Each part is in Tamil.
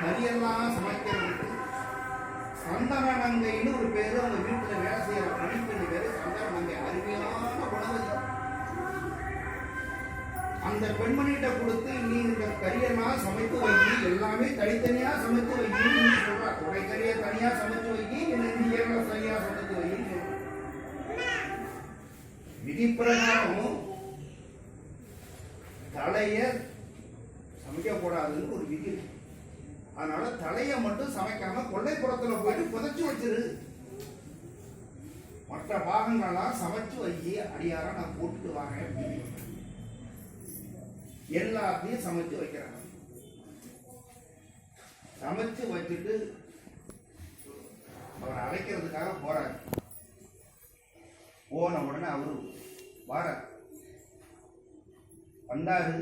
கரியெல்லாம் சமைக்கிறதுக்கு சந்தனநங்கைன்னு ஒரு பேரு. அவங்க வீட்டுல வேலை செய்யற பணிப்பெண்ணு பேரு சந்தனநங்கை. அருமையான குணவதி. அந்த பெண்மணிகிட்ட கொடுத்து நீ இந்த கரியெல்லாம் சமைத்து வை, எல்லாமே தனித்தனியா சமைத்து வைன்னு சொல்றா. துடைக்கறியை தனியா சமைச்சு வை, நீ எல்லாம் தனியா சமைத்து வைன்னு சொல்ற. விதி பிரகாரம் தலைய சமைக்கக்கூடாதுன்னு ஒரு விதி. அதனால தலையை மட்டும் சமைக்காம கொல்லைப்புறத்துல போயிட்டு புதைச்சு வச்சிரு, மற்ற பாகங்களெல்லாம் சமைச்சு வை, அடியார நான் போட்டுட்டு வாங்க அப்படின்னு எல்லாத்தையும் சமைச்சு வைக்கிறாங்க. சமைச்சு வச்சுட்டு அவர் அழைக்கிறதுக்காக போறாரு. போன உடனே அவரு வாரார். வந்தாரு.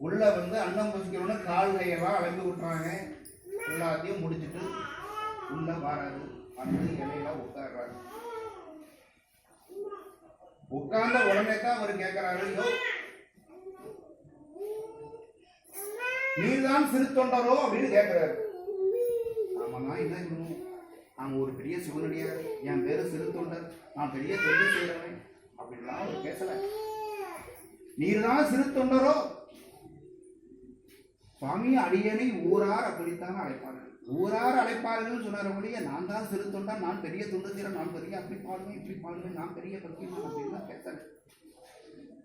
உள்ள வந்து அன்னம் பசிக்கிறோன்னு கால் கையெல்லாம் அலம்பி விட்டுறாங்க. எல்லாத்தையும் முடிச்சுட்டு உள்ள வாராரு. வந்து இலையில உட்கார்றாரு. உட்கார்ந்த உடனே தான் அவர் கேட்கிறாரு, நீர்தான் சிறு தொண்டரோ அப்படின்னு கேட்கிறாரு. ஆமா, நான் என்ன சொல்லணும், நான் ஒரு பெரிய சிவனடியார், என் பேரு சிறு தொண்டர், நான் பெரிய தொண்டு செய்யறேன் அப்படின்லாம் அவர் பேசல. நீர்தான் சிறு தொண்டரோ? சுவாமி அடியனை ஊரார் அப்படித்தான் அழைப்பார்கள். ஊரார் அழைப்பார்கள் சொன்னாரபடியே நான் தான் சிறு தொண்டர், நான் பெரிய தொண்டு செய்யறேன், நான் பெரிய அப்படி பாடுவேன் இப்படி பாடுவேன், நான் பெரிய பக்திமான் அப்படின்லாம் பேசல.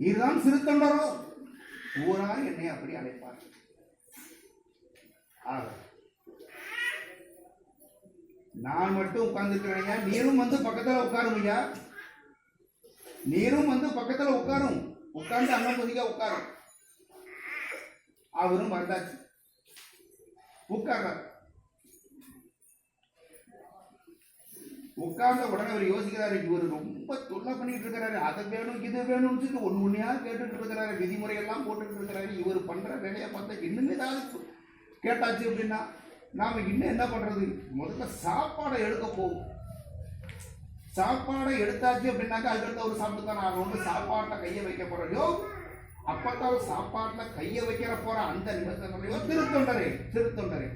நீர்தான் சிறு தொண்டரோ? ஊரார் என்னை அப்படி அழைப்பார்கள். நான் மட்டும் உட்கார்ந்துருக்கிறேன், நீரும் வந்து பக்கத்துல உட்காரும் ஐயா, நீரும் வந்து பக்கத்துல உட்காரும், உட்கார்ந்து அண்ணன் பதிக்க உட்காரும். அவரும் வந்தாச்சு, உட்கார்றார். உட்கார்ந்த உடனே அவர் யோசிக்கிறாரு, இவர் ரொம்ப தொல்லை பண்ணிட்டு இருக்கிறாரு, அதை வேணும் இது வேணும்னு சொல்லி ஒண்ணு ஒன்னையா கேட்டுட்டு இருக்கிறாரு, விதிமுறையெல்லாம் போட்டுட்டு இருக்கிறாரு. இவர் பண்ற வேலையை பார்த்தா இன்னும் ஏதாவது கேட்டாச்சு அப்படின்னா நாம இன்னும் என்ன பண்றது? முதல்ல சாப்பாடை எடுக்க போகும். சாப்பாடை எடுத்தாச்சு அப்படின்னாக்கா அதுக்கடுத்து அவர் சாப்பிட்டு தான் ஆகணும். சாப்பாட்டை கையை வைக்க போறையோ அப்பத்தான் சாப்பாட்டுல கையை வைக்கிற போற அந்த நிமிஷங்களையோ திருத்தொண்டரே திருத்தொண்டரே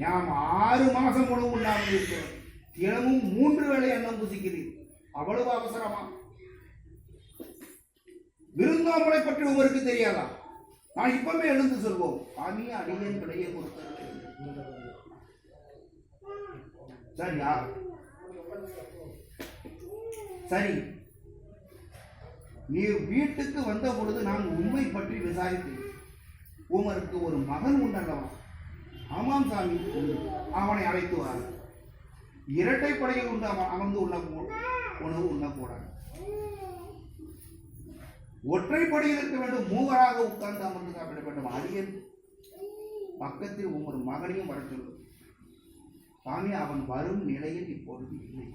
நாம் 6 மாசம் உணவு உண்ணாமல் இருக்கிறோம், தினமும் 3 வேளை எண்ணம் புசிக்கிறீர், அவ்வளவு அவசரமா? விருந்தோம்பலை பற்றி உங்களுக்கு தெரியாதா? நான் இப்பவே எழுந்து சொல்வோம், சாமி அடியேன் விடையை கொடுத்தது சரியா? சரி, நீ வீட்டுக்கு வந்த பொழுது நான் உண்மை பற்றி விசாரித்தேன். உமருக்கு ஒரு மகன் உண்டல்லவா? ஆமாம் சாமி, அவனை அழைத்து வார். இரட்டைப்படையில் உண்டு அமர்ந்து உணவு உண்ணக்கூடாது, ஒற்றைப்படையில் இருக்க வேண்டும், மூவராக உட்கார்ந்து அமர்ந்து சாப்பிட வேண்டும். அடியன் பக்கத்தில் ஒரு மகனையும் வர சொல்லும். சாமி, அவன் வரும் நிலையில் இப்பொழுது இல்லை.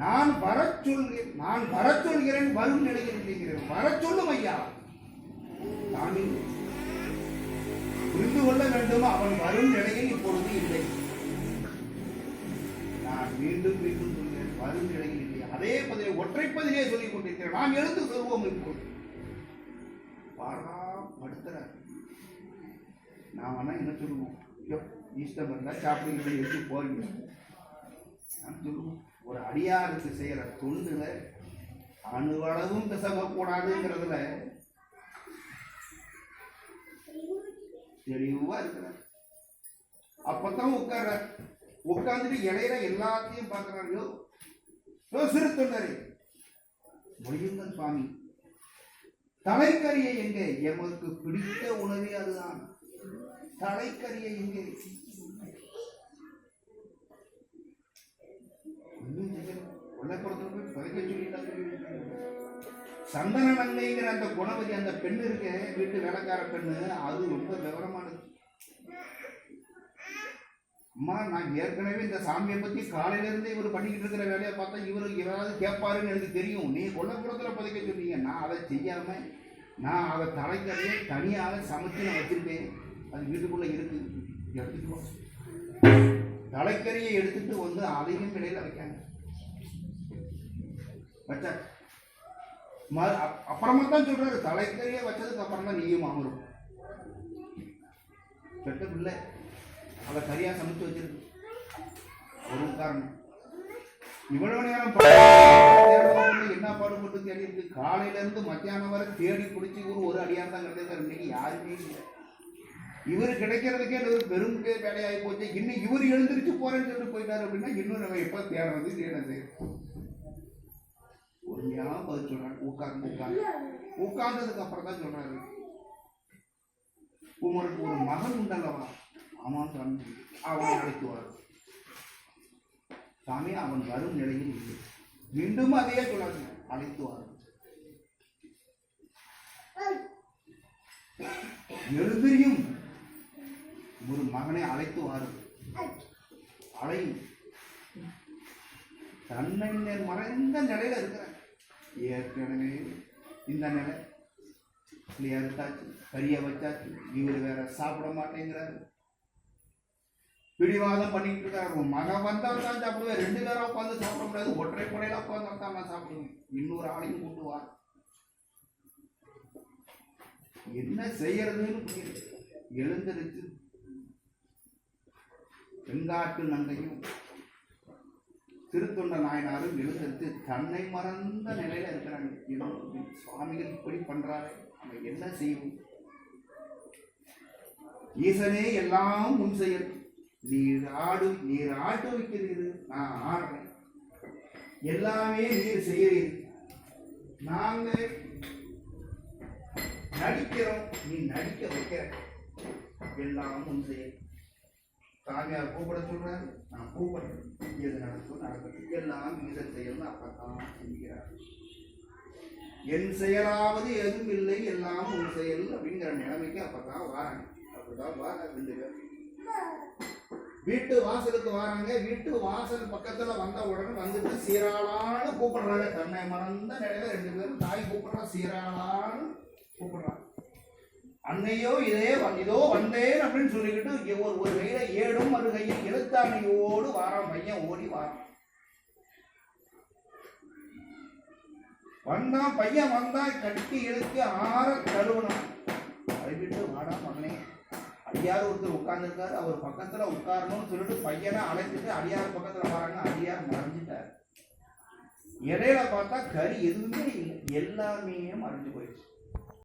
நான் வர சொல்கிறேன், வரும் நிலையில் இல்லைங்கிறேன். வர சொல்லும் ஐயா. சாமி, புரிந்து கொள்ள வேண்டும், அவன் வரும் நிலையில் இப்பொழுது இல்லை. நான் மீண்டும் மீண்டும் சொல்கிறேன், வரும் நிலையில் இல்லை. அதே பதிலே ஒற்றைப்பதிலே சொல்லிக் கொண்டிருக்கிறேன். நாம் எழுந்து சொல்வோம். இப்போது படுத்துறார். நாம் ஆனா என்ன சொல்லுவோம்? இஷ்டம் இருந்தா சாப்பிடுங்க, எடுத்து போறீங்க. நான் சொல்லுவோம், ஒரு அடியாருக்கு செய்யற தொண்டுல அணுவளவும் பிசகக்கூடாதுங்கிறதுல தெளிவா இருக்கிற. அப்பதான் உட்கார்ற, உட்கார்ந்துட்டு இலையில எல்லாத்தையும் பார்க்கிறார்களோ. சிறு தொண்டரே, முடியுங்கள் சுவாமி, தலைக்கறியை எங்கே? எமக்கு பிடித்த உணவே அதுதான். தலைக்கறியை எங்கே? சந்தனநங்கைங்கிற அந்த குணவதி, அந்த பெண்ணு இருக்க, வீட்டு வேலைக்கார பெண்ணு, அது ரொம்ப விவரமானது. அம்மா, நான் ஏற்கனவே இந்த சாமியை பத்தி காலையில இருந்து இவர் பண்ணிக்கிட்டு இருக்கிற வேலையை பார்த்தா இவரு ஏதாவது கேட்பாருன்னு எனக்கு தெரியும். நீ கொல்லப்புறத்துல புதைக்க சொன்னீங்க, நான் அதை செய்யாம நான் அதை தலைக்கறியை தனியாக சமைச்சு நான் வச்சிருக்கேன், அது வீட்டுக்குள்ள இருக்கு, எடுத்துட்டு தலைக்கறியை எடுத்துட்டு வந்து அதையும் இடையில வைக்காங்க. வச்சா அப்புறமா தான் சொல்றாரு, தலைக்கறியை வச்சதுக்கு அப்புறம் தான் நீயும் அமரும். பெற்ற பிள்ளை அதை சரியா சமைச்சு வச்சிருக்கு. ஒரு காரணம் இவ்வளவு நேரம் என்ன பாடுபட்டு தேடி இருக்கு. காலையில இருந்து மத்தியானம் வரை தேடி பிடிச்சி ஒரு அடியார் தான் கிடையாது. இன்னைக்கு யாருமே இல்லை. இவரு கிடைக்கிறதுக்கே பெரும் வேலையாகி போச்சு. இன்னும் இவர் எழுந்திருச்சு போறேன்னு சொல்லிட்டு போயிட்டாரு அப்படின்னா இன்னும் நம்ம எப்ப தேடுறது பொறுமையா பதில் சொல்றாங்க. உட்கார்ந்ததுக்கு அப்புறம் தான் சொல்றாரு, உங்களுக்கு ஒரு மகன் உண்டல்லவா? ஆமாம் சாமி. அவனை அழைத்துவார். சாமி அவன் வரும் நிலையில் இல்லை. மீண்டும் அதே சொல்றாங்க, அழைத்துவார். எழுதியும் ஒரு மகனை அழைத்து வாரும். அழையும். தன்னை மறைந்த நிலையில இருக்கிறாங்க. ஏற்கனவே இந்த நிலை இல்லையா எடுத்தாச்சு, கறிய வச்சாச்சு. இவர் வேற சாப்பிட மாட்டேங்கிறாரு, பிடிவாதம் பண்ணிட்டு இருக்காரு. மகன் வந்தா தான் சாப்பிடுவேன், 2 பேரா உட்காந்து சாப்பிட முடியாது, ஒற்றை படையில உட்காந்து தான் நான் சாப்பிடுவேன். இன்னொரு ஆளையும் கூட்டுவார். என்ன செய்யறதுன்னு புரியல. எழுந்திருச்சு வெங்காட்டு நங்கையும் திருத்தொண்ட நாயனாரும் எழுந்திருச்சு தன்னை மறந்த நிலையில இருக்கிறாங்க. சுவாமிகள் இப்படி பண்றாரு, நம்ம என்ன செய்வோம்? ஈசனே எல்லாம் உன் செயல். நீர் ஆட்டு வைக்கிறீர்கள், நான் ஆடுறேன். எல்லாமே நீர் செய்கிறீர்கள், நாங்க நடிக்கிறோம், நீ நடிக்க வைக்கிற. எல்லாம் உன் செயல். சாமியார் கூப்பிட சொல்றாரு, நான் கூப்பிடுறேன். எது நடக்கும் நடக்கட்டும், எல்லாம் ஈசன் செயல்னு அப்பதான் சிந்திக்கிறார். என் செயலாவது எதுவும் இல்லை, எல்லாம் உன் செயல் அப்படிங்கிற நிலைமைக்கு அப்பதான் வாராங்க. அப்படிதான் வார 2 பேர் வீட்டு வாசலுக்கு வராங்க. வீட்டு வாசல் பக்கத்துல வந்த உடனே வந்துட்டு சீராளான்னு கூப்பிடுறாங்க. தன்னை மறந்த நிலையில 2 பேரும் தாய் கூப்பிடுறா, சீராளான்னு கூப்பிடுறாங்க. அன்னையோ இதோ வந்தேன் அப்படின்னு சொல்லிக்கிட்டு ஒரு கையில ஏடும் ஒரு கையில் எழுத்தாணையோடு வாரான். பையன் ஓடி வாரான். வந்தான் பையன் வந்தான், கட்டி இழுத்து ஆற கழுவணும். அழுவிட்டு வாடா மகனே. அடியார் ஒருத்தர் உட்கார்ந்துருக்காரு, அவர் பக்கத்துல உட்காரணும்னு சொல்லிட்டு பையனை அழைச்சிட்டு அடியார் பக்கத்துல வராங்க. அடியார் மறைஞ்சிட்டார். இடையில பார்த்தா கறி எதுவுமே இல்லை, எல்லாமே மறைஞ்சு போயிடுச்சு.